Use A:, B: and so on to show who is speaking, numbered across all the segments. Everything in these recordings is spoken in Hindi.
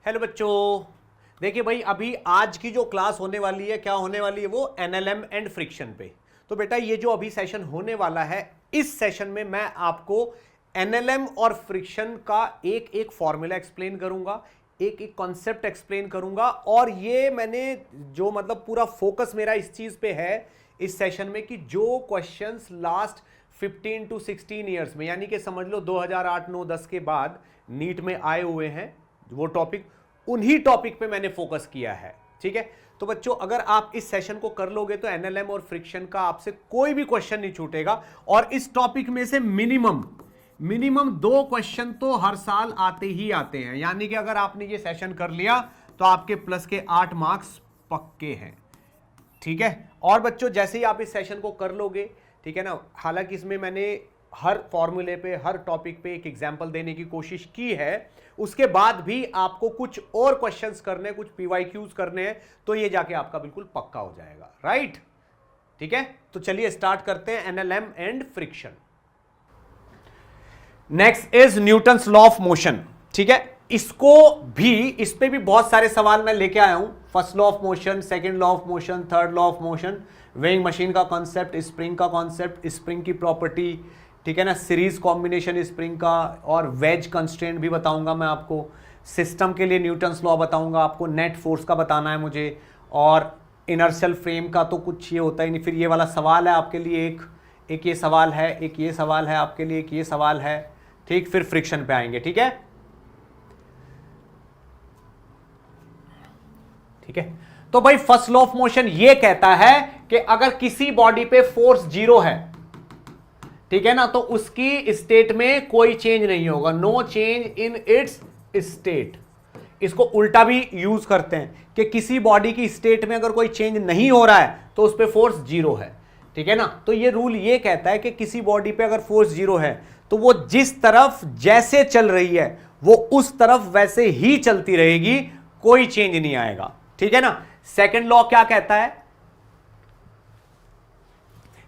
A: हेलो बच्चों, देखिए भाई अभी आज की जो क्लास होने वाली है क्या होने वाली है वो एनएलएम एंड फ्रिक्शन पे। तो बेटा ये जो अभी सेशन होने वाला है, इस सेशन में मैं आपको एनएलएम और फ्रिक्शन का एक एक फॉर्मूला एक्सप्लेन करूंगा, एक एक कॉन्सेप्ट एक्सप्लेन करूंगा। और ये मैंने जो मतलब पूरा फोकस मेरा इस चीज पे है इस सेशन में कि जो क्वेश्चंस लास्ट 15 to 16 ईयर्स में, यानी कि समझ लो 2008, 9, 10 के बाद नीट में आए हुए हैं वो टॉपिक, उन्हीं टॉपिक पे मैंने फोकस किया है। ठीक है, तो बच्चों अगर आप इस सेशन को कर लोगे तो एनएलएम और फ्रिक्शन का आपसे कोई भी क्वेश्चन नहीं छूटेगा। और इस टॉपिक में से मिनिमम 2 क्वेश्चन तो हर साल आते ही आते हैं, यानी कि अगर आपने ये सेशन कर लिया तो आपके प्लस के 8 मार्क्स पक्के हैं। ठीक है, और बच्चों जैसे ही आप इस सेशन को कर लोगे, ठीक है ना, हालांकि इसमें मैंने हर फॉर्मूले पे हर टॉपिक पे एक एग्जांपल देने की कोशिश की है, उसके बाद भी आपको कुछ और क्वेश्चंस करने, कुछ पीवाईक्यूज करने हैं, तो ये जाके आपका बिल्कुल पक्का हो जाएगा। राइट, ठीक है, तो चलिए स्टार्ट करते हैं NLM and friction. Next is Newton's law of motion. ठीक है, इस पे भी बहुत सारे सवाल मैं लेके आया हूं। First law of motion, second law of motion, third law of motion, weighing machine का कॉन्सेप्ट, स्प्रिंग का कॉन्सेप्ट, स्प्रिंग की प्रॉपर्टी, ठीक है ना, सीरीज कॉम्बिनेशन स्प्रिंग का, और वेज कंस्ट्रेंट भी बताऊंगा मैं आपको। सिस्टम के लिए न्यूटन्स लॉ बताऊंगा आपको, नेट फोर्स का बताना है मुझे, और इनर्शियल फ्रेम का तो कुछ ये होता ही नहीं। फिर ये वाला सवाल है आपके लिए, एक ये सवाल है, एक ये सवाल है आपके लिए, एक ये सवाल है। ठीक, फिर फ्रिक्शन पे आएंगे। ठीक है, ठीक है, तो भाई फर्स्ट लॉ ऑफ मोशन ये कहता है कि अगर किसी बॉडी पे फोर्स 0 है, ठीक है ना, तो उसकी स्टेट में कोई चेंज नहीं होगा, no change in its state. इसको उल्टा भी यूज करते हैं कि किसी बॉडी की स्टेट में अगर कोई चेंज नहीं हो रहा है तो उस पे फोर्स 0 है। ठीक है ना, तो ये रूल ये कहता है कि किसी बॉडी पे अगर फोर्स 0 है तो वो जिस तरफ जैसे चल रही है वो उस तरफ वैसे ही चलती रहेगी, कोई चेंज नहीं आएगा। ठीक है ना। सेकंड लॉ क्या कहता है?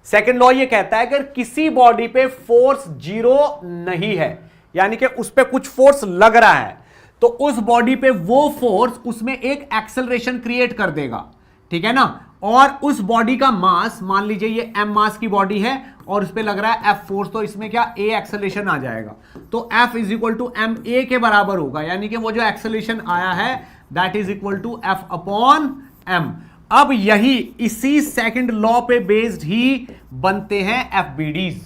A: सेकंड लॉ ये कहता है अगर किसी बॉडी पे फोर्स 0 नहीं है, यानी कि उस पे कुछ फोर्स लग रहा है, तो उस बॉडी पे वो फोर्स उसमें एक एक्सेलरेशन क्रिएट कर देगा। ठीक है ना, और उस बॉडी का मास, मान लीजिए ये m मास की बॉडी है और उस पे लग रहा है F फोर्स, तो इसमें क्या a एक्सेलरेशन आ जाएगा, तो F is equal to M A के बराबर होगा, यानी कि वो जो एक्सेलरेशन आया है that is equal to F upon m। अब यही इसी सेकंड लॉ पे बेस्ड ही बनते हैं FBDs।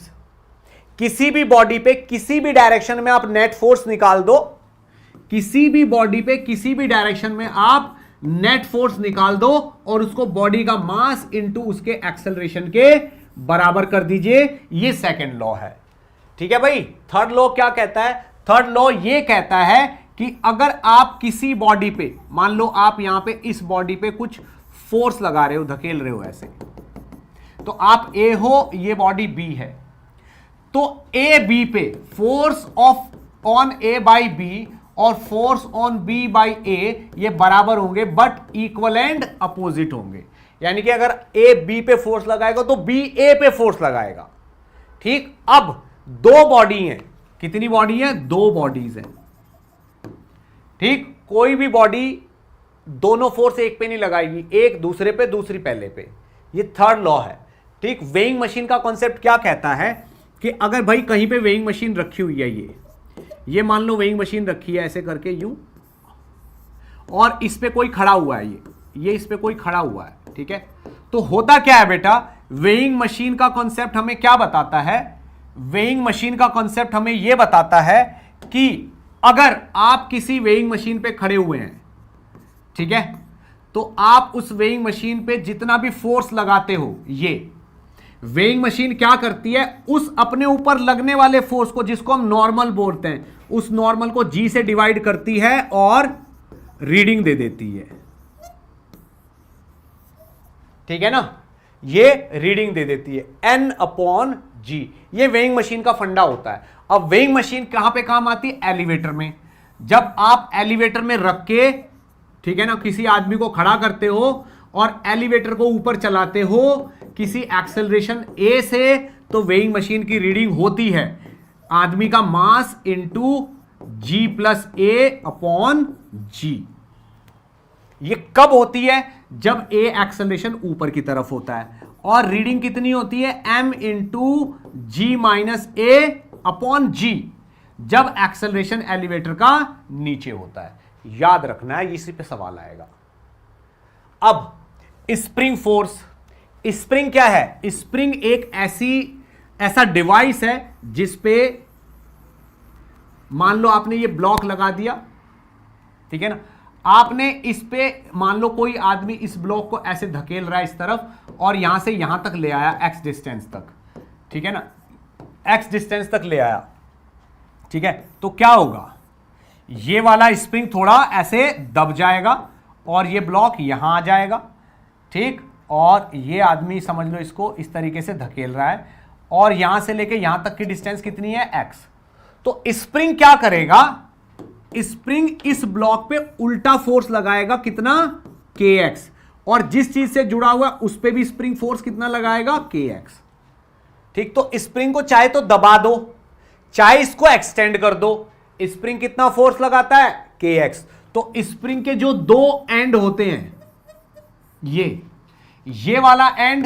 A: किसी भी बॉडी पे किसी भी डायरेक्शन में आप नेट फोर्स निकाल दो, किसी भी बॉडी पे किसी भी डायरेक्शन में आप नेट फोर्स निकाल दो और उसको बॉडी का मास इनटू उसके एक्सेलरेशन के बराबर कर दीजिए, ये सेकंड लॉ है। ठीक है भाई। थर्ड लॉ क्या कहता है? थर्ड लॉ ये कहता है कि अगर आप किसी बॉडी पे, मान लो आप यहां पे इस बॉडी पे कुछ फोर्स लगा रहे हो, धकेल रहे हो ऐसे, तो आप ए हो, ये बॉडी बी है, तो ए बी पे force of on A by B और force on B by A ये बराबर होंगे बट इक्वल एंड अपोजिट होंगे। यानी कि अगर ए बी पे फोर्स लगाएगा तो बी ए पे फोर्स लगाएगा। ठीक, अब 2 बॉडी हैं, कितनी बॉडी है? 2 बॉडीज हैं। ठीक, कोई भी बॉडी दोनों फोर्स एक पे नहीं लगाएगी, एक दूसरे पे, दूसरी पहले पे, ये थर्ड लॉ है। ठीक, वेइंग मशीन का कॉन्सेप्ट क्या कहता है कि अगर भाई कहीं पे वेइंग मशीन रखी हुई है, ये मान लो वेइंग मशीन रखी है ऐसे करके यूं, और इस पे कोई खड़ा हुआ है, ये इस पे कोई खड़ा हुआ है। ठीक है, तो होता क्या है बेटा, वेइंग मशीन का कॉन्सेप्ट हमें क्या बताता है? वेइंग मशीन का कॉन्सेप्ट हमें यह बताता है कि अगर आप किसी वेइंग मशीन पे खड़े हुए हैं, ठीक है, तो आप उस वेइंग मशीन पे जितना भी फोर्स लगाते हो, ये वेइंग मशीन क्या करती है, उस अपने ऊपर लगने वाले फोर्स को, जिसको हम नॉर्मल बोलते हैं, उस नॉर्मल को जी से डिवाइड करती है और रीडिंग दे देती है। ठीक है ना, ये रीडिंग दे देती है N अपॉन जी। ये वेइंग मशीन का फंडा होता है। अब वेइंग मशीन कहां पे काम आती है? एलिवेटर में। जब आप एलिवेटर में रख के, ठीक है ना, किसी आदमी को खड़ा करते हो और एलिवेटर को ऊपर चलाते हो किसी एक्सेलरेशन ए से, तो वेइंग मशीन की रीडिंग होती है आदमी का मास इनटू जी प्लस ए अपॉन जी। ये कब होती है? जब ए एक्सेलरेशन ऊपर की तरफ होता है। और रीडिंग कितनी होती है? m इंटू जी माइनस ए अपॉन जी, जब एक्सेलरेशन एलिवेटर का नीचे होता है। याद रखना है, इसी पे सवाल आएगा। अब स्प्रिंग फोर्स, स्प्रिंग क्या है? स्प्रिंग एक ऐसा डिवाइस है जिसपे मान लो आपने ये ब्लॉक लगा दिया, ठीक है ना, आपने इस पे मान लो कोई आदमी इस ब्लॉक को ऐसे धकेल रहा है इस तरफ और यहां से यहां तक ले आया एक्स डिस्टेंस तक, ठीक है ना, एक्स डिस्टेंस तक ले आया, ठीक है, तो क्या होगा? ये वाला स्प्रिंग थोड़ा ऐसे दब जाएगा और ये ब्लॉक यहां आ जाएगा, ठीक, और ये आदमी समझ लो इसको इस तरीके से धकेल रहा है और यहां से लेके यहां तक की डिस्टेंस कितनी है? एक्स। तो स्प्रिंग क्या करेगा? स्प्रिंग इस ब्लॉक पे उल्टा फोर्स लगाएगा, कितना? के एक्स, और जिस चीज से जुड़ा हुआ उस पे भी स्प्रिंग फोर्स कितना लगाएगा? के एक्स। ठीक, तो स्प्रिंग को चाहे तो दबा दो, चाहे इसको एक्सटेंड कर दो, स्प्रिंग कितना फोर्स लगाता है? के एक्स। तो स्प्रिंग के जो दो एंड होते हैं, ये वाला एंड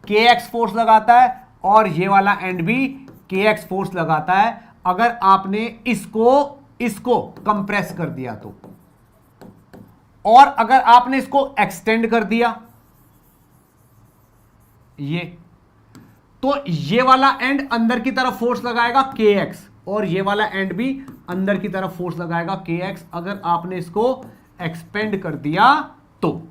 A: के एक्स फोर्स लगाता है और ये वाला एंड भी के एक्स फोर्स लगाता है। अगर आपने इसको कंप्रेस कर दिया तो, और अगर आपने इसको एक्सटेंड कर दिया तो ये वाला एंड अंदर की तरफ फोर्स लगाएगा के एक्स और ये वाला एंड भी अंदर की तरफ फोर्स लगाएगा के एक्स। अगर आपने इसको एक्सपेंड कर दिया तो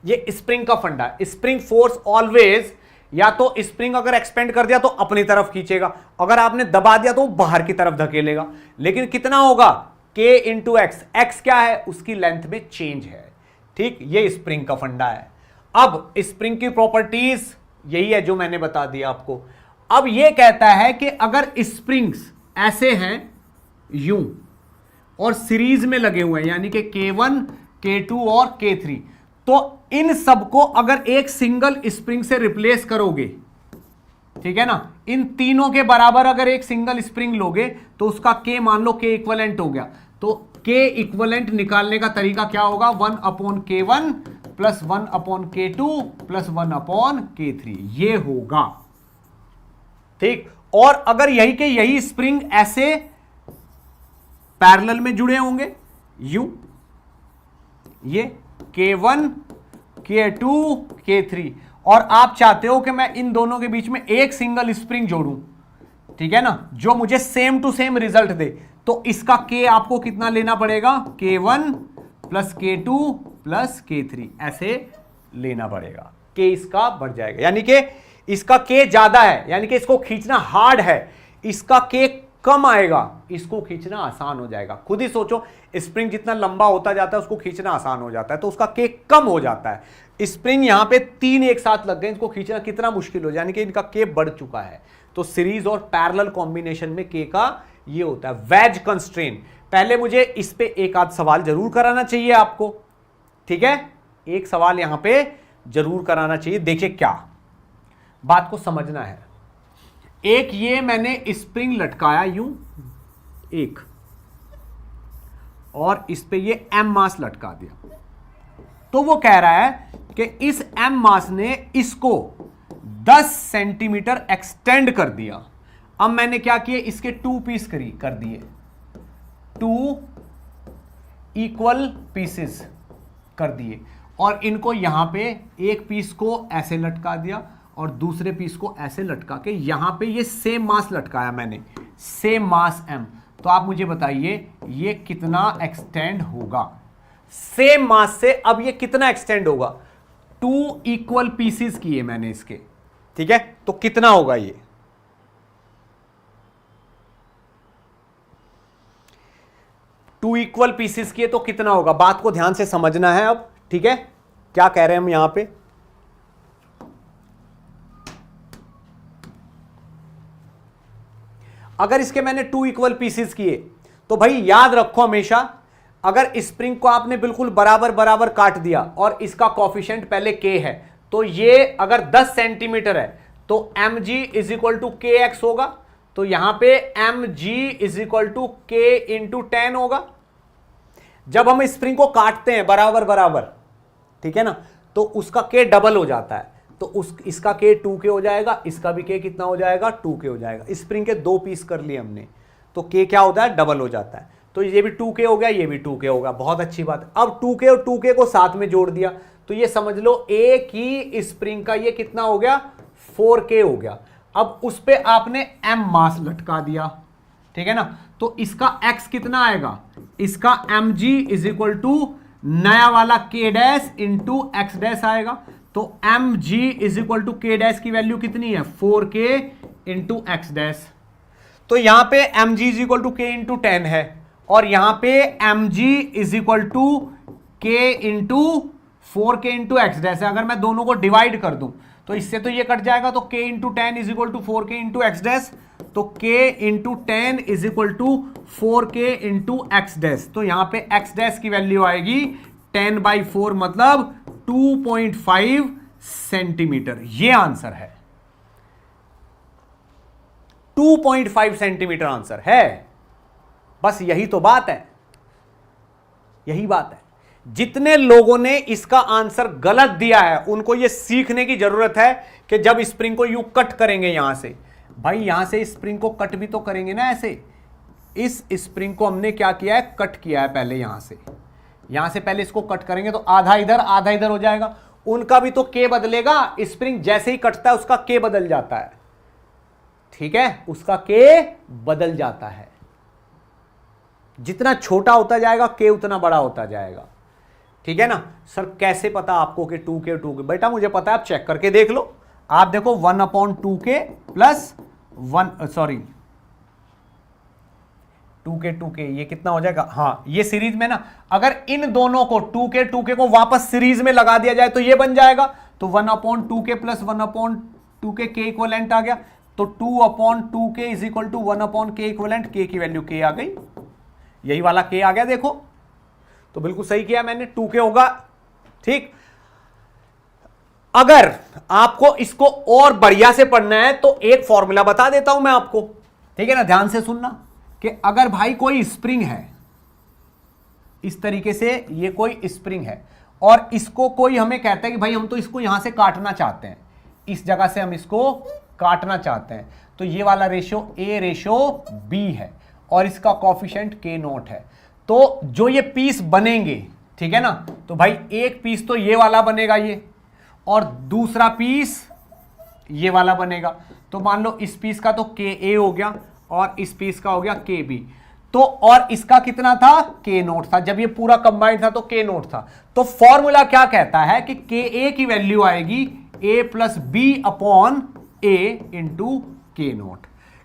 A: ये स्प्रिंग का फंडा है। स्प्रिंग फोर्स ऑलवेज या तो स्प्रिंग अगर एक्सपेंड कर दिया तो अपनी तरफ खींचेगा, अगर आपने दबा दिया तो बाहर की तरफ धकेलेगा, लेकिन कितना होगा? के इंटू एक्स। एक्स क्या है? उसकी लेंथ में चेंज है, ठीक, ये स्प्रिंग का फंडा है। अब स्प्रिंग की प्रॉपर्टीज यही है जो मैंने बता दिया आपको। अब ये कहता है कि अगर स्प्रिंग्स ऐसे हैं यूं और सीरीज में लगे हुए हैं, यानी कि K1, K2 और K3, तो इन सबको अगर एक सिंगल स्प्रिंग से रिप्लेस करोगे, ठीक है ना, इन तीनों के बराबर अगर एक सिंगल स्प्रिंग लोगे तो उसका के मान लो के इक्विवेलेंट हो गया। तो के इक्विवेलेंट निकालने का तरीका क्या होगा? 1/K1 plus 1/K2 plus 1/K3, ये होगा, ठीक। और अगर यही के यही स्प्रिंग ऐसे पैरेलल में जुड़े होंगे यूं, ये K1, K2, K3, और आप चाहते हो कि मैं इन दोनों के बीच में एक सिंगल स्प्रिंग जोड़ूं, ठीक है ना, जो मुझे सेम टू सेम रिजल्ट दे, तो इसका K आपको कितना लेना पड़ेगा? K1 plus K2 plus K3, ऐसे लेना पड़ेगा। K इसका बढ़ जाएगा, यानी कि इसका K ज्यादा है, यानी कि इसको खींचना हार्ड है, इसका K कम आएगा, इसको खींचना आसान हो जाएगा। खुद ही सोचो, स्प्रिंग जितना लंबा होता जाता है उसको खींचना आसान हो जाता है, तो उसका के कम हो जाता है। स्प्रिंग यहां पे 3 एक साथ लग गए, इसको खींचना कितना मुश्किल हो, यानी कि इनका के बढ़ चुका है। तो सीरीज और पैरेलल कॉम्बिनेशन में के का ये होता है वेज कंस्ट्रेन। पहले मुझे इस पे एक आध सवाल जरूर कराना चाहिए आपको, ठीक है, एक सवाल यहां पे जरूर कराना चाहिए। देखिए क्या बात को समझना है। एक ये मैंने स्प्रिंग लटकाया यूं एक, और इस पे ये m मास लटका दिया, तो वो कह रहा है कि इस m मास ने इसको 10 सेंटीमीटर एक्सटेंड कर दिया। अब मैंने क्या किए? इसके 2 पीस कर दिए, 2 इक्वल पीसेस कर दिए, और इनको यहां पे एक पीस को ऐसे लटका दिया और दूसरे पीस को ऐसे लटका के यहां पे ये सेम मास लटकाया मैंने, सेम मास m। तो आप मुझे बताइए ये कितना एक्सटेंड होगा सेम मास से? अब ये कितना एक्सटेंड होगा? 2 इक्वल पीसेस किए मैंने इसके, ठीक है, तो कितना होगा ये? टू इक्वल पीसेस किए तो कितना होगा? बात को ध्यान से समझना है अब, ठीक है, क्या कह रहे हैं हम यहां पे? अगर इसके मैंने 2 इक्वल पीसेस किए तो भाई याद रखो हमेशा, अगर स्प्रिंग को आपने बिल्कुल बराबर बराबर काट दिया और इसका कोफिशिएंट पहले k है, तो ये अगर 10 सेंटीमीटर है तो mg इज इक्वल टू के एक्स होगा, तो यहां पे mg इज इक्वल टू के इंटू 10 होगा। जब हम स्प्रिंग को काटते हैं बराबर बराबर, ठीक है ना, तो उसका के डबल हो जाता है, तो इसका के 2k हो जाएगा, इसका भी के कितना हो जाएगा 2k हो जाएगा। स्प्रिंग के 2 पीस कर लिए हमने, तो के क्या होता है डबल हो जाता है, तो ये भी 2k हो गया, ये भी 2k होगा। बहुत अच्छी बात। अब 2k और 2k को साथ में जोड़ दिया, तो ये समझ लो एक ही स्प्रिंग का ये कितना हो गया 4k हो गया। अब उस पे आपने m मास लटका दिया, ठीक है ना, तो इसका x कितना आएगा, इसका mg इज इक्वल टू नया वाला k dash into x dash आएगा। तो mg is equal to k dash की वैल्यू कितनी है 4k इंटू एक्स डैश। तो यहां पे mg is equal to k into 10 है, और यहां पे mg is equal to k into 4k into x dash है। अगर मैं दोनों को डिवाइड कर दूं तो इससे तो ये कट जाएगा, तो k into 10 is equal to 4k into x dash, तो k into 10 is equal to 4k into x dash. तो यहां पे एक्स डैश की वैल्यू आएगी 10/4 मतलब 2.5 सेंटीमीटर। ये आंसर है, 2.5 सेंटीमीटर आंसर है। बस यही तो बात है, यही बात है। जितने लोगों ने इसका आंसर गलत दिया है उनको यह सीखने की जरूरत है कि जब स्प्रिंग को यूं कट करेंगे यहां से, भाई यहां से स्प्रिंग को कट भी तो करेंगे ना ऐसे। इस स्प्रिंग को हमने क्या किया है कट किया है पहले, यहां से पहले इसको कट करेंगे तो आधा इधर हो जाएगा। उनका भी तो के बदलेगा, स्प्रिंग जैसे ही कटता है उसका के बदल जाता है, ठीक है, उसका के बदल जाता है। जितना छोटा होता जाएगा के उतना बड़ा होता जाएगा, ठीक है ना। सर कैसे पता आपको कि 2k बेटा मुझे पता है, आप चेक करके देख लो। आप देखो 1/2k प्लस 2k ये कितना हो जाएगा, हाँ ये सीरीज में ना, अगर इन दोनों को 2k को वापस सीरीज में लगा दिया जाए तो ये बन जाएगा। तो 1/2k प्लस 1/2k के इक्वलेंट आ गया, तो 2/2k is equal to 1/k equivalent, के की वैल्यू k आ गई, यही वाला k आ गया। देखो तो बिल्कुल सही किया मैंने, 2k होगा, ठीक। अगर आपको इसको और बढ़िया से पढ़ना है तो एक फॉर्मूला बता देता हूं मैं आपको, ठीक है ना, ध्यान से सुनना कि अगर भाई कोई स्प्रिंग है इस तरीके से, ये कोई स्प्रिंग है और इसको कोई हमें कहता है कि भाई हम तो इसको यहां से काटना चाहते हैं, इस जगह से हम इसको काटना चाहते हैं, तो ये वाला रेशो A/B है और इसका कोफिशिएंट K0 है। तो जो ये पीस बनेंगे, ठीक है ना, तो भाई एक पीस तो ये वाला बनेगा ये, और दूसरा पीस ये वाला बनेगा। तो मान लो इस पीस का तो KA हो गया और इस पीस का हो गया KB, तो और इसका कितना था K0 था, जब ये पूरा कंबाइंड था तो K0 था। तो फॉर्मूला क्या कहता है कि KA की वैल्यू आएगी A+B/A इंटू K0,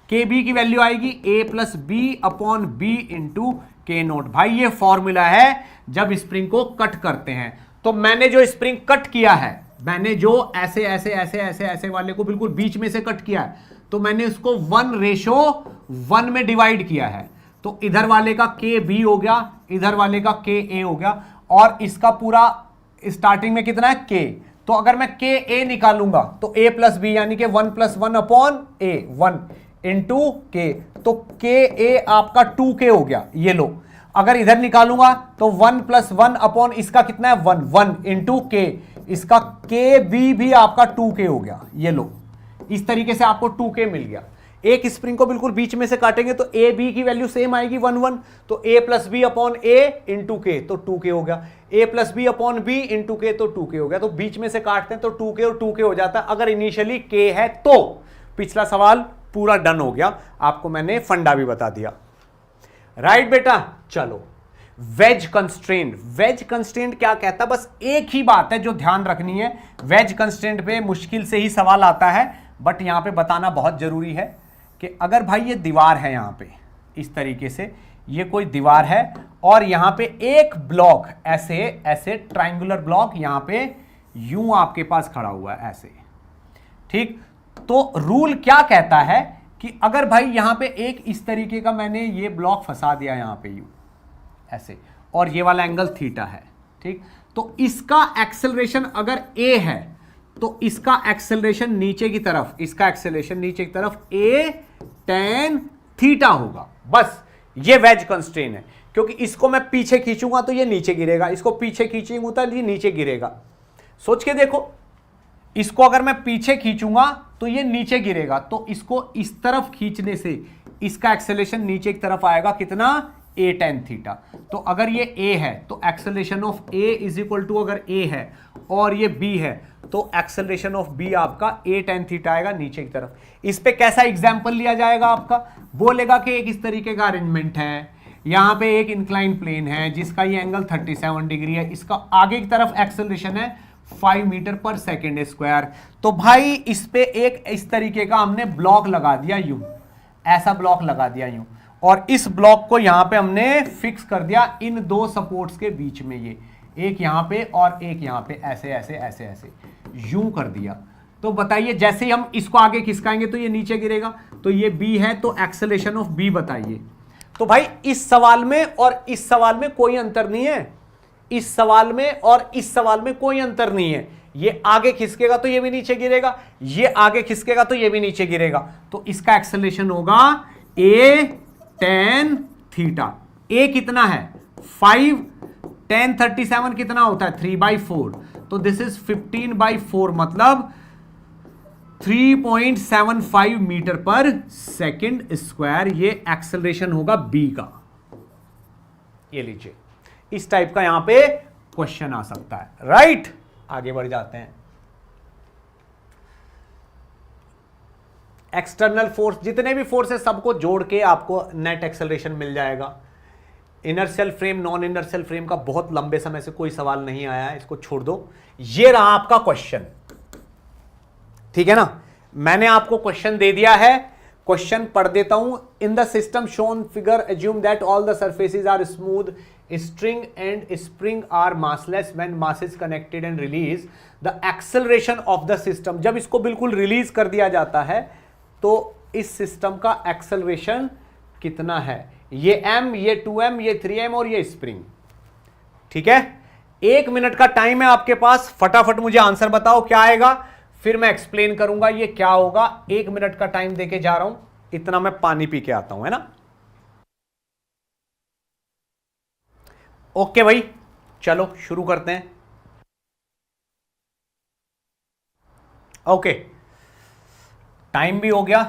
A: KB की वैल्यू आएगी A+B/B इंटू K0। भाई ये फॉर्मूला है जब स्प्रिंग को कट करते हैं। तो मैंने जो स्प्रिंग कट किया है, मैंने जो ऐसे वाले को बिल्कुल बीच में से कट किया है, तो मैंने उसको 1/1 में डिवाइड किया है। तो इधर वाले का KB हो गया, इधर वाले का KA हो गया, और इसका पूरा स्टार्टिंग में कितना है K। तो अगर मैं KA निकालूंगा तो A+B यानी कि 1 + 1/A 1 इंटू K, तो KA आपका 2K हो गया, ये लो। अगर इधर निकालूंगा तो 1 + 1 इसका कितना है 1 इंटू K, इसका KB भी आपका 2K हो गया, ये लो। इस तरीके से आपको 2K मिल गया। एक स्प्रिंग को बिल्कुल बीच में से काटेंगे तो AB की वैल्यू सेम आएगी 1 तो A+B/A इंटू K तो 2K हो गया, A+B/B इंटू K तो 2K हो गया। तो बीच में से काटते हैं तो 2K और 2K हो जाता है अगर इनिशियली K है तो। पिछला सवाल पूरा डन हो गया, आपको मैंने फंडा भी बता दिया, राइट बेटा। चलो वेज कंस्ट्रेंट, वेज कंस्ट्रेंट क्या कहता है, बस एक ही बात है जो ध्यान रखनी है। वेज कंस्ट्रेंट पे मुश्किल से ही सवाल आता है, बट यहां पे बताना बहुत जरूरी है कि अगर भाई ये दीवार है, यहां पे इस तरीके से ये कोई दीवार है और यहां पे एक ब्लॉक ऐसे ट्रायंगुलर ब्लॉक यहां पे यूं आपके पास खड़ा हुआ है ऐसे, ठीक। तो रूल क्या कहता है कि अगर भाई यहां पे एक इस तरीके का मैंने ये ब्लॉक फंसा दिया यहां पे यूं ऐसे, और ये वाला एंगल थीटा है, ठीक। तो इसका एक्सेलरेशन अगर A है तो इसका एक्सेलरेशन नीचे की तरफ, इसका एक्सेलरेशन नीचे की तरफ a tan थीटा होगा। बस ये वेज कंस्ट्रेन है, क्योंकि इसको मैं पीछे खींचूंगा तो ये नीचे गिरेगा, इसको पीछे खींचूंगा तो ये नीचे गिरेगा। सोच के देखो, इसको अगर मैं पीछे खींचूंगा तो ये नीचे गिरेगा, तो इसको इस तरफ खींचने से इसका एक्सेलरेशन नीचे की तरफ आएगा, कितना, a tan थीटा। तो अगर ये a है तो acceleration of a is equal to, अगर a है और ये b है तो एक्सेलरेशन ऑफ b आपका a tan थीटा आएगा नीचे की तरफ। इस पे कैसा एग्जांपल लिया जाएगा आपका, बोलेगा कि एक इस तरीके का अरेंजमेंट है, यहां पे एक इंक्लाइन प्लेन है जिसका ये एंगल 37 डिग्री है, इसका आगे की तरफ एक्सेलरेशन है 5 मीटर पर सेकेंड स्क्वायर। तो भाई इस पे एक इस तरीके का हमने ब्लॉक लगा दिया, यूं ऐसा ब्लॉक लगा दिया यूं, और इस ब्लॉक को यहां पे हमने फिक्स कर दिया इन दो सपोर्ट्स के बीच में, ये एक यहां पे और एक यहां पे, ऐसे ऐसे ऐसे ऐसे यूं कर दिया। तो बताइए जैसे ही हम इसको आगे खिसकाएंगे तो ये नीचे गिरेगा, तो ये b है, तो एक्सेलरेशन ऑफ b बताइए। तो भाई इस सवाल में और इस सवाल में कोई अंतर नहीं है, इस सवाल में और इस सवाल में कोई अंतर नहीं है। ये आगे खिसकेगा तो ये भी नीचे गिरेगा, ये आगे खिसकेगा तो ये भी नीचे गिरेगा, तो इसका एक्सेलरेशन होगा a tan थीटा। a कितना है 5, tan 37 कितना होता है 3/4, तो दिस इज 15/4, मतलब 3.75 मीटर पर सेकेंड स्क्वायर। ये एक्सेलरेशन होगा b का। ये लीजिए, इस टाइप का यहां पे क्वेश्चन आ सकता है, राइट। आगे बढ़ जाते हैं। एक्सटर्नल फोर्स, जितने भी फोर्स है सबको जोड़ के आपको नेट एक्सेलरेशन मिल जाएगा। Inertial frame, non inertial frame का बहुत लंबे समय से कोई सवाल नहीं आया है, इसको छोड़ दो। ये रहा आपका क्वेश्चन, ठीक है ना। मैंने आपको क्वेश्चन दे दिया है, क्वेश्चन पढ़ देता हूं। In the system shown figure assume that all the surfaces are smooth, string and spring are massless when mass is connected and release the acceleration of the system। जब इसको बिल्कुल रिलीज कर दिया जाता है तो इस सिस्टम का एक्सेलरेशन कितना है, ये m, ये 2m, ये 3m और ये स्प्रिंग, ठीक है। 1 मिनट का टाइम है आपके पास, फटाफट मुझे आंसर बताओ क्या आएगा, फिर मैं एक्सप्लेन करूंगा ये क्या होगा। 1 मिनट का टाइम देके जा रहा हूं, इतना मैं पानी पी के आता हूं, है ना। ओके भाई, चलो शुरू करते हैं। ओके, टाइम भी हो गया।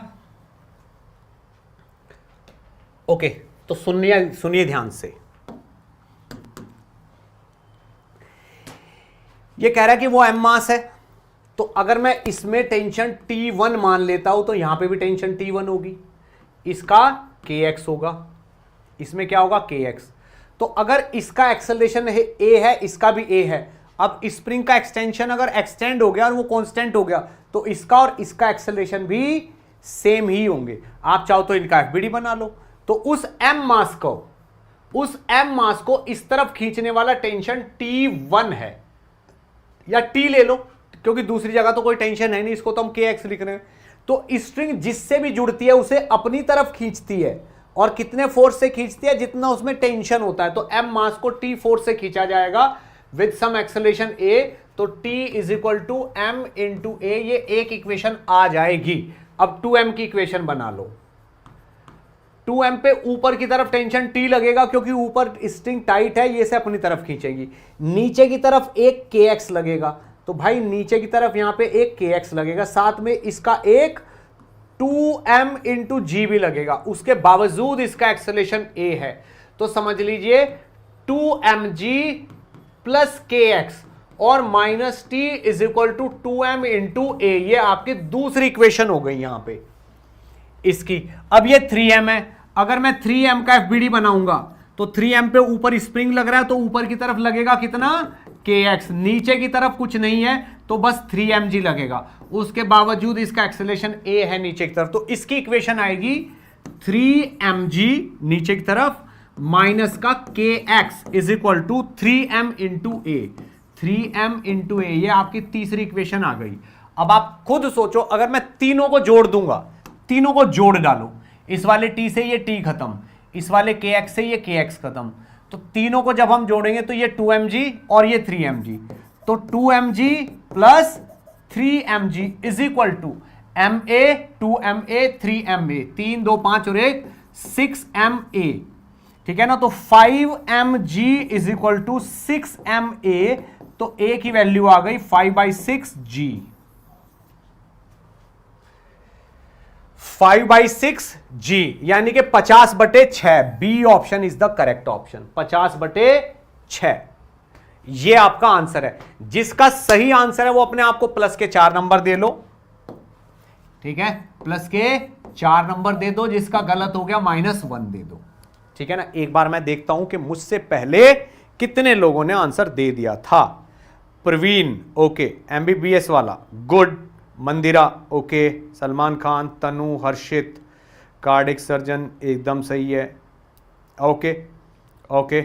A: ओके, तो सुनिए ध्यान से। ये कह रहा है कि वो m मास है, तो अगर मैं इसमें टेंशन T1 मान लेता हूं तो यहां पे भी टेंशन T1 होगी, इसका kx होगा, इसमें क्या होगा kx। तो अगर इसका एक्सेलरेशन है a है, इसका भी a है, अब स्प्रिंग का एक्सटेंशन अगर एक्सटेंड हो गया और वो कांस्टेंट हो गया तो इसका और इसका एक्सेलरेशन भी सेम ही होंगे। आप चाहो तो इनका FBD बना लो। तो उस m मास को इस तरफ खींचने वाला टेंशन T1 है, या T ले लो क्योंकि दूसरी जगह तो कोई टेंशन है नहीं, इसको तो हम kx लिख रहे हैं। तो स्ट्रिंग जिससे भी जुड़ती है उसे अपनी तरफ खींचती है, और कितने फोर्स से खींचती है, जितना उसमें टेंशन होता है। तो m मास को T फोर्स से खींचा जाएगा विद सम एक्सेलरेशन a, तो T is equal to m into a, ये एक इक्वेशन आ जाएगी। अब 2m की इक्वेशन बना लो। 2m पे ऊपर की तरफ टेंशन T लगेगा क्योंकि ऊपर स्ट्रिंग टाइट है, ये से अपनी तरफ खींचेगी। नीचे की तरफ एक kx लगेगा, तो भाई नीचे की तरफ यहां पे एक kx लगेगा, साथ में इसका एक 2m इंटू जी भी लगेगा। उसके बावजूद इसका एक्सेलरेशन a है, तो समझ लीजिए 2mg प्लस kx और minus t is equal to 2m into a। ये आपकी दूसरी इक्वेशन हो गई यहां पे इसकी। अब ये 3m है, अगर मैं 3m का FBD बनाऊंगा तो 3m पे ऊपर स्प्रिंग लग रहा है, तो ऊपर की तरफ लगेगा कितना kx, नीचे की तरफ कुछ नहीं है तो बस 3mg लगेगा। उसके बावजूद इसका एक्सेलरेशन a है नीचे की तरफ, तो इसकी इक्वेशन आएगी 3mg नीचे की तरफ माइनस का kx is equal to 3m into a। 3m into a, ये आपकी तीसरी इक्वेशन आ गई। अब आप खुद सोचो, अगर मैं तीनों को जोड़ दूंगा, तीनों को जोड़ डालो, इस वाले t से ये t खत्म, इस वाले kx से ये kx खत्म, तो तीनों को जब हम जोड़ेंगे तो ये 2mg और ये 3mg, तो 2mg plus 3mg is equal to ma 2ma 3ma 3 2 5 और 1 6ma, ठीक है ना। तो 5mg is equal to 6ma, तो a की वैल्यू आ गई 5/6g, 5/6g यानी कि 50/6। B option is the correct option, 50/6 ये आपका आंसर है। जिसका सही आंसर है वो अपने आप को प्लस के 4 नंबर दे लो, ठीक है, प्लस के 4 नंबर दे दो। जिसका गलत हो गया -1 दे दो, ठीक है ना। एक बार मैं देखता हूं कि मुझसे पहले कितने लोगों ने आंसर दे दिया था। प्रवीण ओके, एमबीबीएस वाला गुड, मंदिरा ओके, सलमान खान, तनु, हर्षित, कार्डिक सर्जन एकदम सही है, ओके ओके।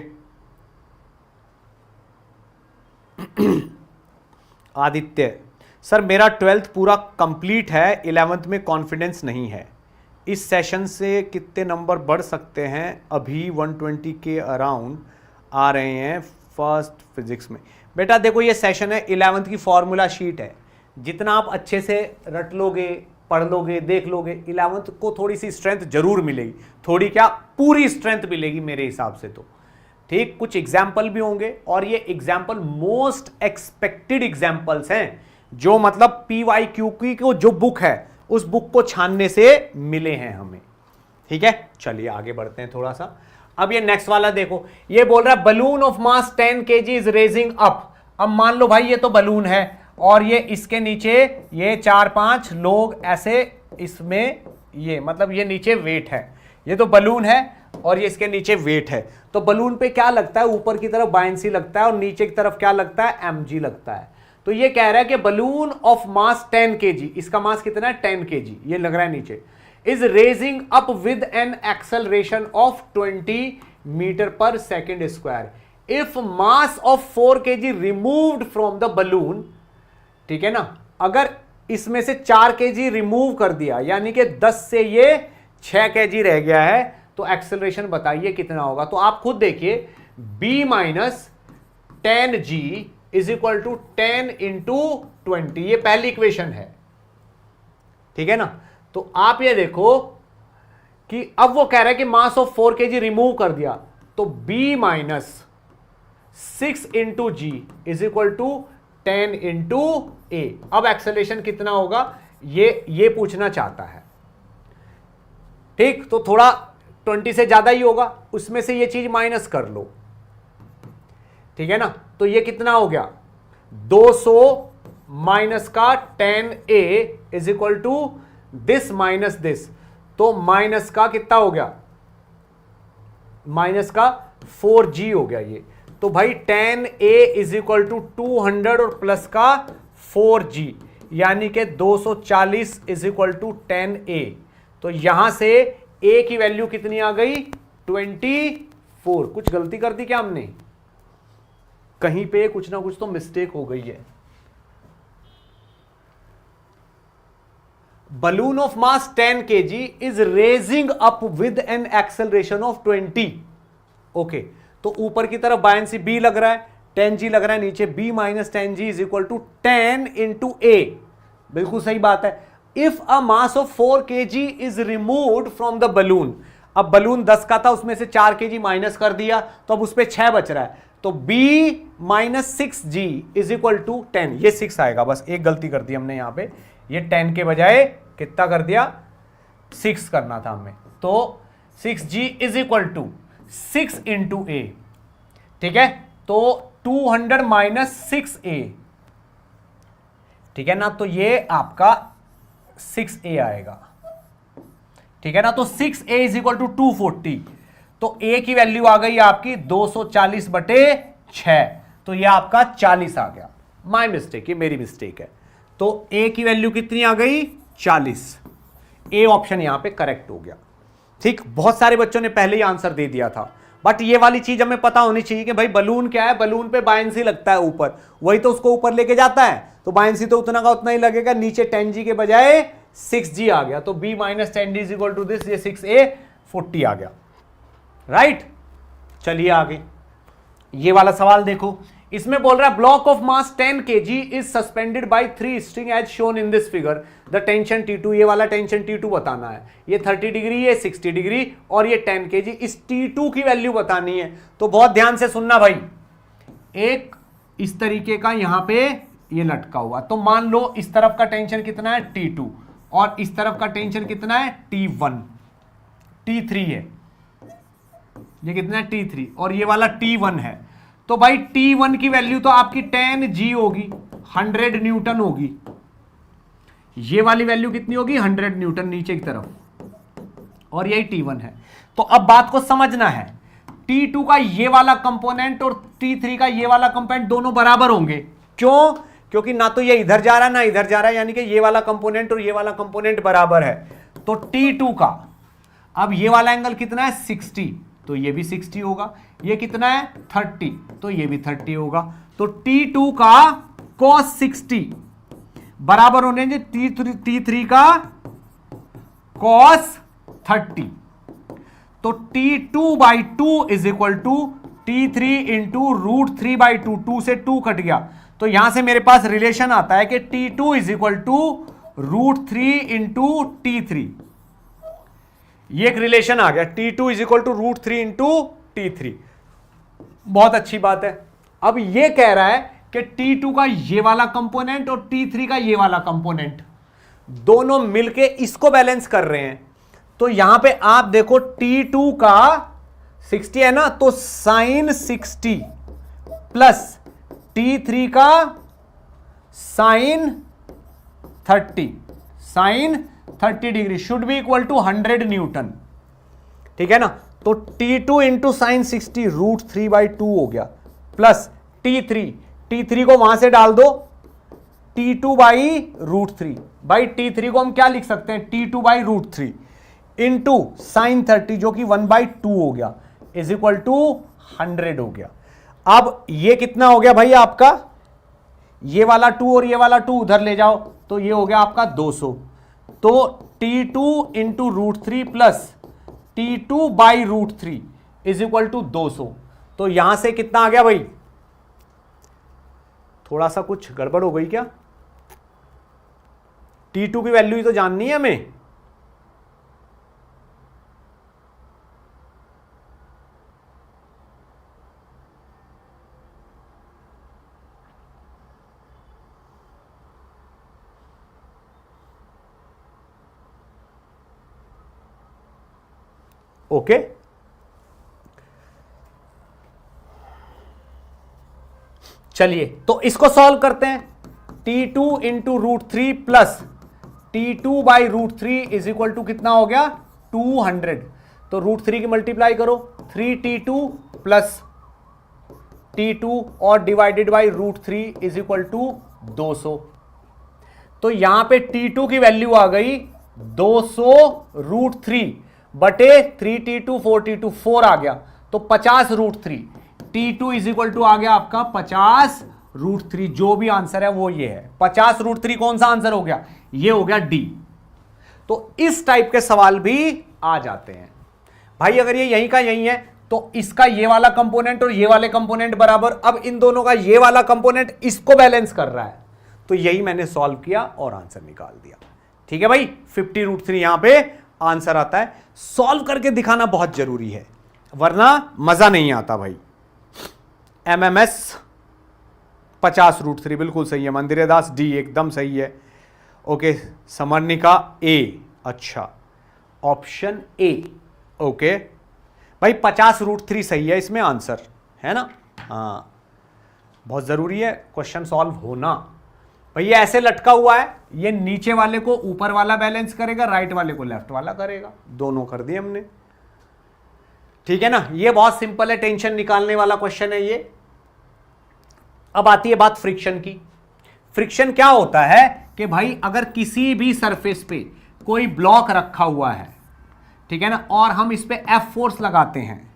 A: आदित्य सर मेरा 12th पूरा कंप्लीट है, 11th में कॉन्फिडेंस नहीं है, इस सेशन से कितने नंबर बढ़ सकते हैं? अभी 120 के अराउंड आ रहे हैं फर्स्ट फिजिक्स में। बेटा देखो ये सेशन है, 11th की फॉर्मूला शीट है, जितना आप अच्छे से रट लोगे, पढ़ लोगे, देख लोगे, 11th को थोड़ी सी स्ट्रेंथ जरूर मिलेगी, थोड़ी क्या पूरी स्ट्रेंथ मिलेगी मेरे हिसाब से तो, ठीक। कुछ एग्जाम्पल भी होंगे और ये एग्जाम्पल मोस्ट एक्सपेक्टेड एग्जाम्पल्स हैं, जो मतलब PYQ की को जो बुक है उस बुक को छानने से मिले हैं हमें, ठीक है। चलिए आगे बढ़ते हैं थोड़ा सा। अब ये नेक्स्ट वाला देखो, ये बोल रहा है balloon of mass 10 kg is raising up. अब मान लो भाई ये तो बलून है और ये इसके नीचे ये 4-5 लोग ऐसे इसमें, ये मतलब ये नीचे वेट है, ये तो बलून है और ये इसके नीचे वेट है। तो बलून पे क्या लगता है? ऊपर की तरफ बायंसी लगता है और नीचे की तरफ क्या लगता है? mg लगता है। तो ये कह रहा है कि बलून ऑफ मास 10 kg, इसका मास कितना है? 10 kg, ये लग रहा है नीचे, is raising up with an acceleration of 20 metre per second square. If mass of 4 kg removed from the balloon, ठीक है ना, अगर इसमें से 4 kg रिमूव कर दिया यानी कि 10 से ये 6 kg रह गया है, तो एक्सेलरेशन बताइए कितना होगा। तो आप खुद देखिए, b minus 10g is equal to 10 into 20, ये पहली इक्वेशन है, ठीक है ना। तो आप ये देखो कि अब वो कह रहा है कि मास ऑफ 4 kg रिमूव कर दिया, तो b minus 6 into g is equal to 10 into a. अब एक्सेलरेशन कितना होगा ये पूछना चाहता है, ठीक। तो थोड़ा 20 से ज्यादा ही होगा, उसमें से ये चीज माइनस कर लो, ठीक है ना। तो ये कितना हो गया? 200 माइनस का 10a is equal to this minus this, तो माइनस का कितना हो गया? माइनस का 4g हो गया ये। तो भाई 10a इज इक्वल टू 200 और प्लस का 4g, यानी कि 240 इज इक्वल टू 10a। तो यहां से a की वैल्यू कितनी आ गई? 24। कुछ गलती कर दी क्या हमने? कहीं पे कुछ ना कुछ तो मिस्टेक हो गई है। Balloon of mass 10 kg is raising up with an acceleration of 20। Okay, तो ऊपर की तरफ बायंसी b लग रहा है, 10g लग रहा है, नीचे b minus 10g is equal to 10 into a। बिल्कुल सही बात है। If a mass of 4 kg is removed from the balloon, अब बलून 10 का था, उसमें से 4 kg माइनस कर दिया, तो अब उस पर 6 बच रहा है, तो b minus 6g is equal to 10। ये 6 आएगा, बस एक गलती कर दी हमने यहां पे, ये 10 के बजाय कितना कर दिया? 6 करना था हमें। तो 6g is equal to 6 into a, ठीक है। तो 200 माइनस 6a, ठीक है ना, तो ये आपका 6a आएगा, ठीक है ना। तो 6a इज इक्वल टू 240, तो a की वैल्यू आ गई आपकी 240/6, तो ये आपका 40 आ गया। माय मिस्टेक, ये मेरी मिस्टेक है। तो a की वैल्यू कितनी आ गई? 40। a ऑप्शन यहां पे करेक्ट हो गया, ठीक। बहुत सारे बच्चों ने पहले ही आंसर दे दिया था, बट ये वाली चीज हमें पता होनी चाहिए कि भाई बलून क्या है, बलून पे बायंसी लगता है ऊपर, वही तो उसको ऊपर लेके जाता है, तो बायंसी तो उतना का उतना ही लगेगा। नीचे 10g के बजाय 6g आ गया, तो b minus 10g is equal to this, ये 6a 40 आ गया, राइट। चलिए आगे, ये वाला सवाल देखो, इसमें बोल रहा है block of mass 10 kg is suspended by 3 string as shown in this figure, the tension T2, ये वाला टेंशन T2 बताना है, ये 30 डिग्री, ये 60 डिग्री और ये 10 kg, इस T2 की वैल्यू बतानी है। तो बहुत ध्यान से सुनना भाई, एक इस तरीके का यहां पे ये लटका हुआ, तो मान लो इस तरफ का टेंशन कितना है T2 और इस तरफ का टेंशन कितना है T1, T3 है, ये कितना है T3 और ये वाला T1 है। तो भाई T1 की वैल्यू तो आपकी 10G होगी, 100 न्यूटन होगी, ये वाली वैल्यू कितनी होगी 100 न्यूटन नीचे की तरफ, और यही T1 है। तो अब बात को समझना है, T2 का ये वाला कंपोनेंट और T3 का ये वाला कंपोनेंट दोनों बराबर होंगे। क्यों? क्योंकि ना तो ये इधर जा रहा है ना इधर जा रहा है, यानी कि ये वाला कंपोनेंट और ये वाला कंपोनेंट बराबर है। तो T2 का अब ये वाला एंगल कितना है 60, तो ये भी 60 होगा, ये कितना है 30, तो ये भी 30 होगा। तो T2 का cos 60 बराबर होने T3 का cos 30। तो T2/2 is equal to T3 into √3/2, 2 से 2 कट गया, तो यहां से मेरे पास रिलेशन आता है कि T2 is equal to √3 into T3, ये एक रिलेशन आ गया, T2 is equal to √3 into T3। बहुत अच्छी बात है। अब ये कह रहा है कि T2 का ये वाला कंपोनेंट और T3 का ये वाला कंपोनेंट दोनों मिलके इसको बैलेंस कर रहे हैं। तो यहां पे आप देखो T2 का 60 है ना, तो साइन 60 प्लस T3 का sine 30 degree should be equal to 100 newton, ठीक है ना। तो T2 इंटू साइन 60 √3/2 हो गया, प्लस T3 को वहां से डाल दो, T2/√3 बाई T3 को हम क्या लिख सकते हैं T2/√3 इंटू साइन 30 जो कि 1/2 हो गया, इज इक्वल टू 100 हो गया। अब ये कितना हो गया भाई आपका, ये वाला 2 और ये वाला 2 उधर ले जाओ, तो ये हो गया आपका 200। तो T2 into √3 plus T2/√3 is equal to 200। तो यहां से कितना आ गया भाई, थोड़ा सा कुछ गड़बड़ हो गई क्या? T2 की वैल्यू ही तो जाननी है हमें। ओके, चलिए तो इसको सॉल्व करते हैं। T2 into √3 plus T2/√3 is equal to कितना हो गया 200। तो √3 की मल्टीप्लाई करो, 3T2 प्लस T2 और divided by √3 is equal to 200। तो यहां पे T2 की वैल्यू आ गई 200 √3 बटे 3T2 4T2 4 आ गया, तो 50 √3। T2 इज इक्वल टू आ गया आपका 50 √3, जो भी आंसर है वो ये है। 50 √3 कौन सा आंसर हो गया, ये हो गया डी। तो इस टाइप के सवाल भी आ जाते हैं भाई। अगर ये यहीं का यहीं है तो इसका ये वाला कंपोनेंट और ये वाले कंपोनेंट बराबर, अब इन दोनों का ये वाला कंपोनेंट इसको बैलेंस कर रहा है, तो यही मैंने सॉल्व किया और आंसर निकाल दिया। ठीक है भाई, 50 √3 यहां पे आंसर आता है। सॉल्व करके दिखाना बहुत जरूरी है, वरना मजा नहीं आता भाई। MMS 50 √3 बिल्कुल सही है, मंदिरे दास डी एकदम सही है। ओके, समर्णिका ए, अच्छा ऑप्शन ए। ओके भाई 50 √3 सही है इसमें आंसर, है ना। हाँ, बहुत जरूरी है क्वेश्चन सॉल्व होना। भैया ऐसे लटका हुआ है, ये नीचे वाले को ऊपर वाला बैलेंस करेगा, राइट वाले को लेफ्ट वाला करेगा, दोनों कर दिए हमने। ठीक है ना, ये बहुत सिंपल है, टेंशन निकालने वाला क्वेश्चन है ये। अब आती है बात फ्रिक्शन की। फ्रिक्शन क्या होता है कि भाई अगर किसी भी सरफेस पे कोई ब्लॉक रखा हुआ है, ठीक है ना, और हम इस पे F फोर्स लगाते हैं,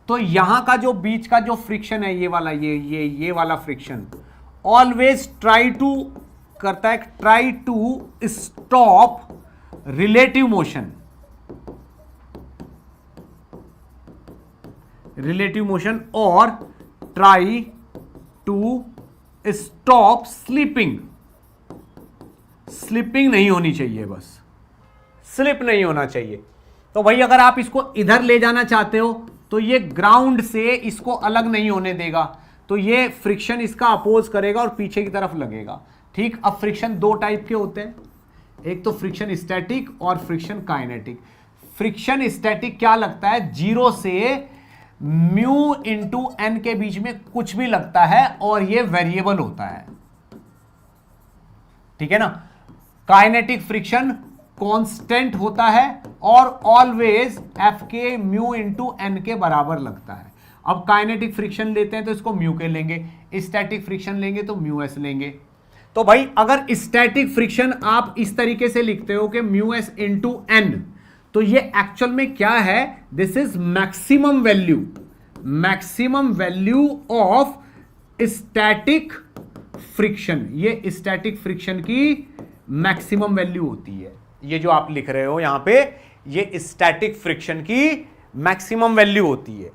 A: तो यहां का जो बीच का जो फ्रिक्शन है, ये वाला ये वाला फ्रिक्शन ऑलवेज ट्राई टू करता है, try to stop relative motion, और try to stop sleeping. Slipping नहीं होनी चाहिए, बस स्लिप नहीं होना चाहिए। तो भाई अगर आप इसको इधर ले जाना चाहते हो तो ये ग्राउंड से इसको अलग नहीं होने देगा, तो ये फ्रिक्शन इसका अपोज करेगा और पीछे की तरफ लगेगा। ठीक, अब फ्रिक्शन दो टाइप के होते हैं, एक तो फ्रिक्शन स्टैटिक और फ्रिक्शन काइनेटिक। फ्रिक्शन स्टैटिक क्या लगता है, जीरो से म्यू इंटू एन के बीच में कुछ भी लगता है और ये वेरिएबल होता है। ठीक है ना। काइनेटिक फ्रिक्शन कांस्टेंट होता है और ऑलवेज एफ के म्यू इंटू एन के बराबर लगता है। अब काइनेटिक फ्रिक्शन लेते हैं तो इसको म्यू के लेंगे, स्टैटिक फ्रिक्शन लेंगे तो म्यू एस लेंगे। तो भाई अगर स्टैटिक फ्रिक्शन आप इस तरीके से लिखते हो कि म्यू एस इंटू एन, तो ये एक्चुअल में क्या है, this is maximum value of static friction. ये स्टैटिक फ्रिक्शन की मैक्सिमम वैल्यू होती है। ये जो आप लिख रहे हो यहां पे, ये स्टैटिक फ्रिक्शन की मैक्सिमम वैल्यू होती है।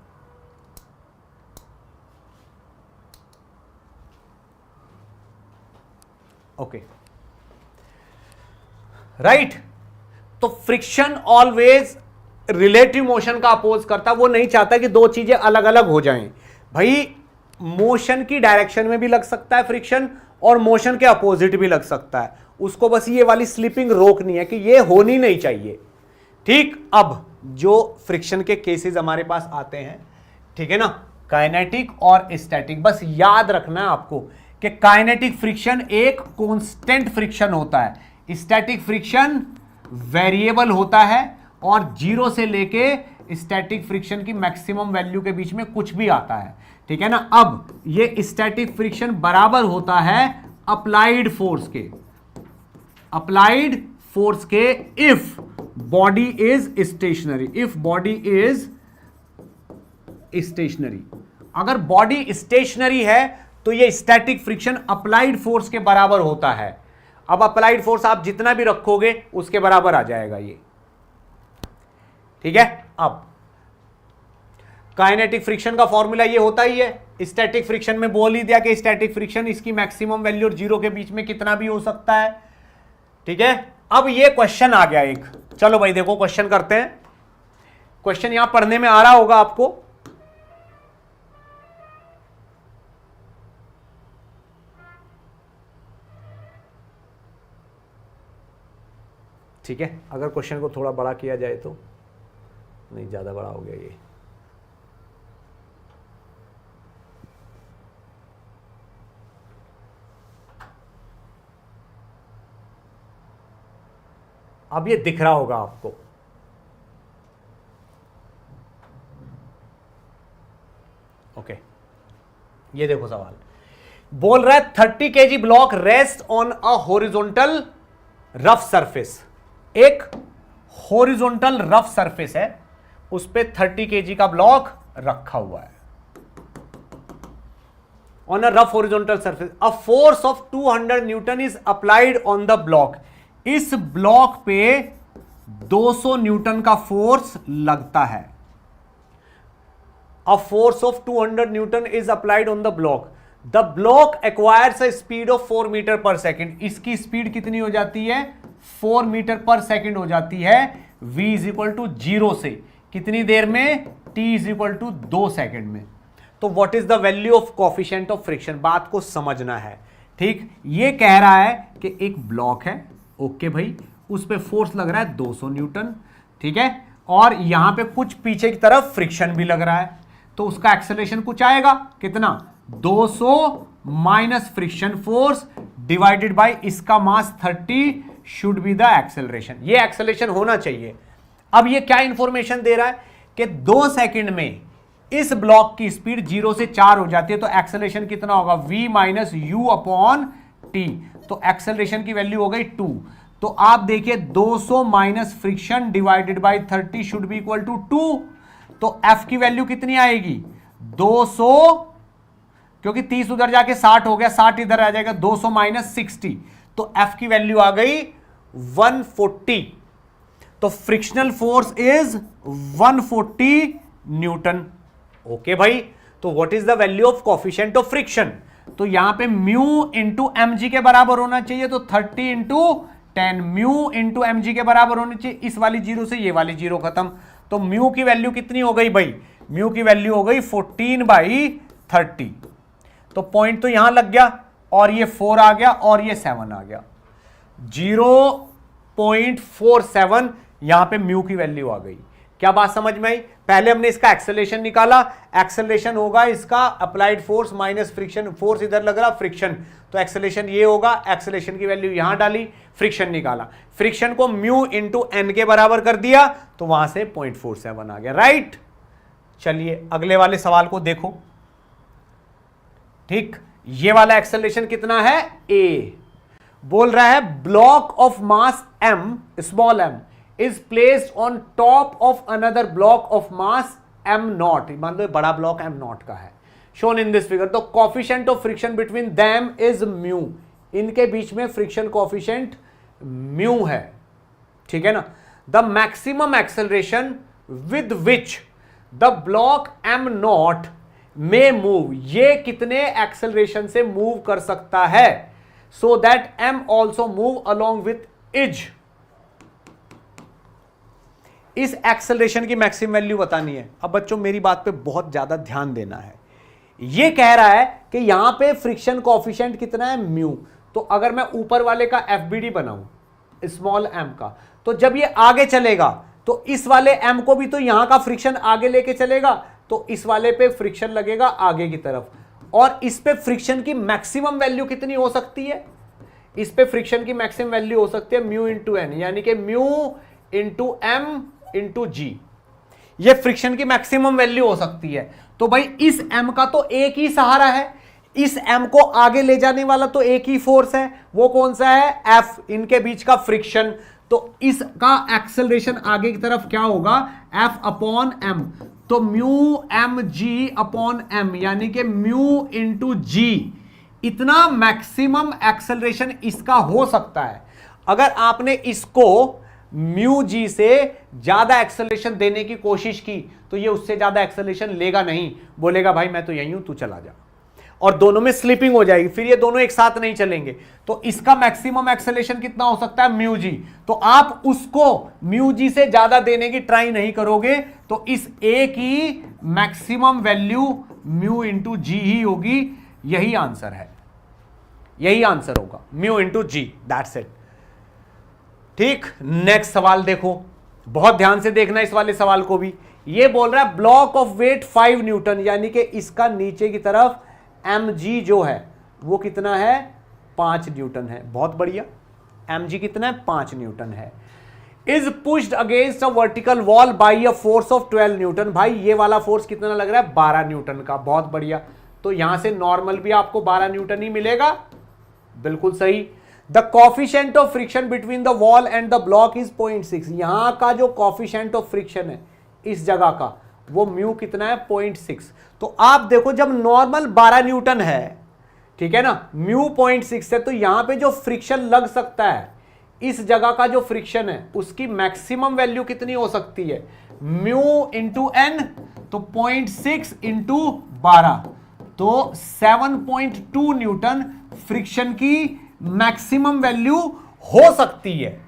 A: Okay, right. तो फ्रिक्शन ऑलवेज रिलेटिव मोशन का अपोज करता है, वो नहीं चाहता कि दो चीजें अलग अलग हो जाएं। भाई मोशन की डायरेक्शन में भी लग सकता है फ्रिक्शन और मोशन के अपोजिट भी लग सकता है, उसको बस ये वाली स्लिपिंग रोकनी है कि ये होनी नहीं चाहिए। ठीक, अब जो फ्रिक्शन के केसेस हमारे पास आते हैं, ठीक है ना, काइनेटिक और स्टैटिक, बस याद रखना है आपको कि काइनेटिक फ्रिक्शन एक कांस्टेंट फ्रिक्शन होता है, स्टैटिक फ्रिक्शन वेरिएबल होता है और जीरो से लेके स्टैटिक फ्रिक्शन की मैक्सिमम वैल्यू के बीच में कुछ भी आता है। ठीक है ना। अब ये स्टैटिक फ्रिक्शन बराबर होता है अप्लाइड फोर्स के इफ बॉडी इज स्टेशनरी। अगर बॉडी स्टेशनरी है तो ये स्टैटिक फ्रिक्शन अप्लाइड फोर्स के बराबर होता है। अब अप्लाइड फोर्स आप जितना भी रखोगे उसके बराबर आ जाएगा ये। ठीक है। अब काइनेटिक फ्रिक्शन का फॉर्मूला ये होता ही है, स्टैटिक फ्रिक्शन में बोल ही दिया कि स्टैटिक फ्रिक्शन इसकी मैक्सिमम वैल्यू और जीरो के बीच में कितना भी हो सकता है। ठीक है। अब ये क्वेश्चन आ गया एक, चलो भाई देखो क्वेश्चन करते हैं। क्वेश्चन यहां पढ़ने में आ रहा होगा आपको। ठीक है, अगर क्वेश्चन को थोड़ा बड़ा किया जाए तो, नहीं ज्यादा बड़ा हो गया ये। अब ये दिख रहा होगा आपको। ओके, ये देखो सवाल बोल रहा है 30 kg block rest on a horizontal rough surface. एक हॉरिजॉन्टल रफ सरफेस है, उस पे 30 kg का ब्लॉक रखा हुआ है on a rough horizontal surface. A force of 200 newton is applied on the block. इस ब्लॉक पे 200 न्यूटन का फोर्स लगता है। A force of 200 newton is applied on the block. The block acquires a speed of 4 meter per second. इसकी स्पीड कितनी हो जाती है, 4 मीटर पर सेकेंड हो जाती है। v इज इक्वल टू 0 से कितनी देर में, t is equal to 2 second में। तो what is the value of coefficient of friction, बात को समझना है। ठीक, ये कह रहा है कि एक ब्लॉक है, ओके भाई, उस पे फोर्स लग रहा है 200 न्यूटन। ठीक है, और यहां पे कुछ पीछे की तरफ फ्रिक्शन भी लग रहा है, तो उसका एक्सेलरेशन कुछ आएगा, कितना, 200 minus friction force divided by इसका मास 30 शुड बी द एक्सेलरेशन। ये एक्सेलरेशन होना चाहिए। अब ये क्या इंफॉर्मेशन दे रहा है कि 2 सेकंड में इस ब्लॉक की स्पीड 0 से 4 हो जाती है, तो एक्सेलरेशन कितना होगा, v minus u upon t. तो एक्सेलरेशन की वैल्यू हो गई 2। तो आप देखिए 200 minus friction divided by 30 should be equal to 2। तो f की वैल्यू कितनी आएगी, 200, क्योंकि 30 उधर जाके 60 हो गया, 60 इधर आ जाएगा, 200 माइनस 60, तो f की वैल्यू आ गई 140। तो frictional force is 140 Newton. Okay भाई, तो what is the value of coefficient of friction, तो यहां पे म्यू इंटू एम जी के बराबर होना चाहिए, तो 30 इंटू 10 म्यू इंटू एम जी के बराबर होनी चाहिए। इस वाली जीरो से ये वाली जीरो खत्म, तो म्यू की वैल्यू कितनी हो गई भाई, म्यू की वैल्यू हो गई 14/30। तो पॉइंट तो यहां लग गया, और ये 4 आ गया और ये 7 आ गया, 0.47 यहां पे म्यू की वैल्यू आ गई। क्या बात समझ में आई? पहले हमने इसका एक्सेलरेशन निकाला, एक्सेलरेशन होगा इसका applied force minus friction, force इधर लग रहा फ्रिक्शन, तो एक्सेलरेशन ये होगा, एक्सेलरेशन की वैल्यू यहां डाली, फ्रिक्शन निकाला, फ्रिक्शन को म्यू इंटू एन के बराबर कर दिया, तो वहां से 0.47 आ गया, राइट। चलिए अगले वाले सवाल को देखो। ठीक, ये वाला एक्सेलरेशन कितना है, ए। बोल रहा है block of mass m, small m is placed on top of another block of mass m naught, मान लो बड़ा ब्लॉक m naught का है, shown in this figure, तो coefficient of friction between them is mu, इनके बीच में फ्रिक्शन कोफिशिएंट mu है, ठीक है ना। the maximum acceleration with which the block m naught may move, ये कितने एक्सेलरेशन से मूव कर सकता है, so that m also move along with edge, इस एक्सेलरेशन की मैक्सिमम वैल्यू बतानी है। अब बच्चों मेरी बात पे बहुत ज्यादा ध्यान देना है, ये कह रहा है कि यहां पे फ्रिक्शन कोएफिशिएंट कितना है, म्यू, तो अगर मैं ऊपर वाले का एफबीडी बनाऊं स्मॉल m का, तो जब ये आगे चलेगा तो इस वाले m को भी तो यहां का फ्रिक्शन आगे लेके चलेगा, तो इस वाले पे फ्रिक्शन लगेगा आगे की तरफ, और इस पे फ्रिक्शन की मैक्सिमम वैल्यू कितनी हो सकती है, इस पे फ्रिक्शन की मैक्सिमम वैल्यू हो सकती है म्यू इंटू एन, यानी कि म्यू इंटू एम इंटू जी, ये फ्रिक्शन की मैक्सिमम वैल्यू हो सकती है। तो भाई इस m का तो एक ही सहारा है, इस m को आगे ले जाने वाला तो एक ही फोर्स है, वो कौन सा है, F, इनके बीच का फ्रिक्शन, तो इसका एक्सेलरेशन आगे की तरफ क्या होगा, F अपॉन m, तो mu m g upon m, यानी कि म्यू इंटू जी, इतना मैक्सिमम एक्सेलरेशन इसका हो सकता है। अगर आपने इसको म्यू जी से ज्यादा एक्सेलरेशन देने की कोशिश की तो ये उससे ज्यादा एक्सेलरेशन लेगा नहीं, बोलेगा भाई मैं तो यहीं हूं, तू चला जा, और दोनों में स्लिपिंग हो जाएगी, फिर ये दोनों एक साथ नहीं चलेंगे। तो इसका मैक्सिमम एक्सेलरेशन कितना हो सकता है, म्यू जी, तो आप उसको म्यू जी से ज्यादा देने की ट्राई नहीं करोगे, तो इस ए की maximum value mu into g ही होगी, यही आंसर है, यही आंसर होगा, mu into g, that's it. ठीक, नेक्स्ट सवाल देखो, बहुत ध्यान से देखना इस वाले सवाल को भी। ये बोल रहा है ब्लॉक ऑफ वेट 5 न्यूटन, यानी कि इसका नीचे की तरफ mg जो है वो कितना है, 5 न्यूटन है, बहुत बढ़िया, mg कितना है, 5 न्यूटन है। Is pushed against a vertical wall by a force of 12 Newton, भाई ये वाला फोर्स कितना लग रहा है, 12 न्यूटन का, बहुत बढ़िया। तो यहां से नॉर्मल भी आपको 12 न्यूटन ही मिलेगा, बिल्कुल सही। The coefficient of friction between the wall and the block is 0.6, यहां का जो कॉफिशिएंट ऑफ फ्रिक्शन है इस जगह का, वो म्यू कितना है, 0.6। तो आप देखो जब नॉर्मल 12 न्यूटन है, ठीक है ना, म्यू 0.6 है, तो यहां पे जो फ्रिक्शन लग सकता है इस जगह का जो फ्रिक्शन है उसकी मैक्सिमम वैल्यू कितनी हो सकती है, म्यू इंटू एन, तो 0.6 इंटू 12, तो 7.2 न्यूटन फ्रिक्शन की मैक्सिमम वैल्यू हो सकती है,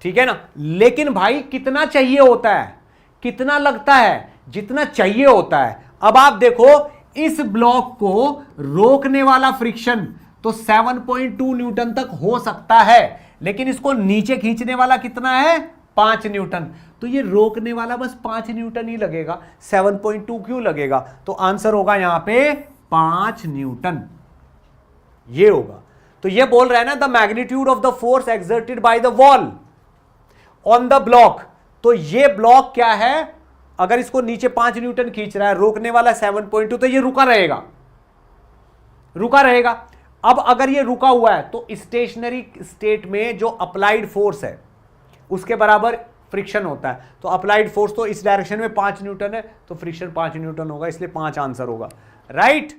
A: ठीक है ना। लेकिन भाई कितना चाहिए होता है, कितना लगता है, जितना चाहिए होता है। अब आप देखो इस ब्लॉक को रोकने वाला फ्रिक्शन तो 7.2 न्यूटन तक हो सकता है, लेकिन इसको नीचे खींचने वाला कितना है, 5 न्यूटन, तो ये रोकने वाला बस 5 न्यूटन ही लगेगा, 7.2 क्यों लगेगा, तो आंसर होगा यहां पे 5 न्यूटन, ये होगा। तो ये बोल रहा है ना the magnitude of the force exerted by the wall on the block, तो ये ब्लॉक क्या है, अगर इसको नीचे 5 न्यूटन खींच रहा है, रोकने वाला 7.2, तो ये रुका रहेगा, रुका रहेगा। अब अगर ये रुका हुआ है तो स्टेशनरी स्टेट में जो अप्लाइड फोर्स है उसके बराबर फ्रिक्शन होता है, तो अप्लाइड फोर्स तो इस डायरेक्शन में 5 न्यूटन है, तो फ्रिक्शन 5 न्यूटन होगा, इसलिए 5 आंसर होगा, राइट।